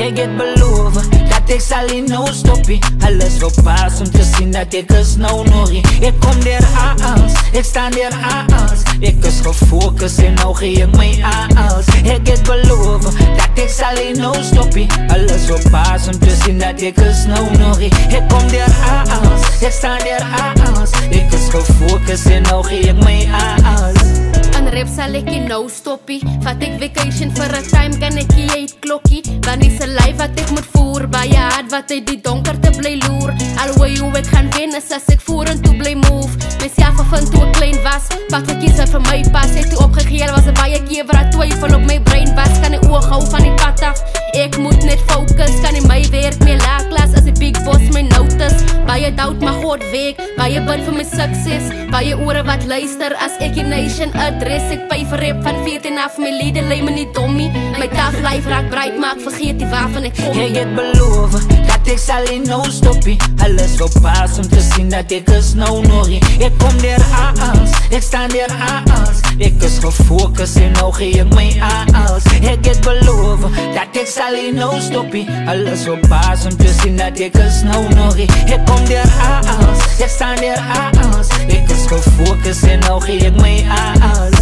Ek het beloof dat ek sal nie nou stoppie. Alles op pas om te sien dat ek is nou nog nie. Ek kom der aans, ek staan der aans. Ek is gefokus en nou gee ek my aans. Ek het beloof dat ek sal nie nou stoppie. Alles op pas om te sien dat ek is nou nog nie. Ek kom der aans, ek staan der aans. Ek is gefokus en nou gee ek my aans. Aan rap sal ek nie nou stoppie. Vat ek vacation vir 'n time, kan ek nie uit klokkie. Want dis 'n life wat ek moet voer, baie hard wat uit die donkerte bly loer. Alhoewel hoe ek gaan wen is as ek vorentoe bly move. Myself gevind toe ek klein was, pak verkies uit vir my pas. Het toe opgegee, was 'n baie keer waar ek twyfel op my brein was. Kan die oog hou van die pad af, ek moet net focus. Kan nie my werk meer laag klas as die big boss my notice. Baie doubt maar God weet, baie bid vir my sukses. Baie ore wat luister as ek die nation adres. Ek pay vir rap van 14 af, my liede lei my nie dommie. My tough life raak bright, maar ek vergeet die waarvan ek kom. Ek het beloof dat ek sal nie nou stoppie. Alles op pas om te sien dat ek is nou nog nie. Ek kom der aans, ek staan der aans. Ek is gefokus en nou gee ek my aans. Ek het beloof dat ek sal nie nou stoppie. Alles op pas om te sien dat ek is nou nog nie. Ek kom der aans, ek staan der aans. Ek is gefokus en nou gee ek my aans.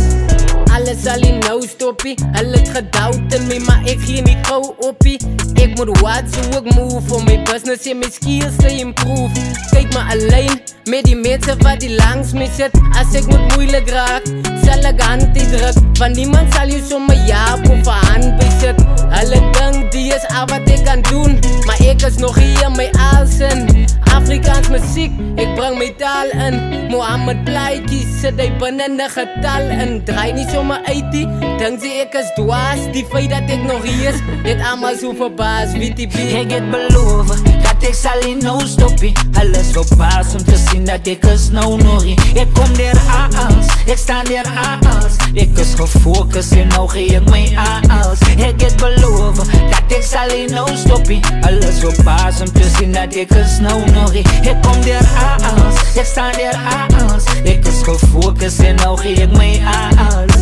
Alles sal nie nou stoppie. Hulle het gedoubt in my, maar ek gee nie gauw oppie. Ek moet watch hoe ek move om my business en my skills te improve. Kyk maar alleen met die mense wat die langs my sit. As ek moet moeilik raak, sal ek hand die druk. Want niemand sal jou sommer jaap of 'n hand besit. Hulle dink die is al wat ek kan doen, maar ek is nog hier my alsin. Afrikaans musiek, ek bring my taal in. Mohammed plaatjies, sit hy binne 'n getal in. Draai nie sommer uit die, dink sy ek is dwaas. Die feit dat ek nog hier is, het almal so verbaas. WTB. Ek het beloof dat ek sal nie nou stoppie. Alles op pas om te sien dat ek is nou nog nie. Ek kom der aans, ek staan der aans. Ek is gefokus en nou gee ek my aans. Ek het beloof dat ek sal nie nou stoppie. Alles op pas om te sien dat ek is nou nog nie. Ek kom der aans, ek staan der aans. Ek is gefokus en nou gee ek my aans.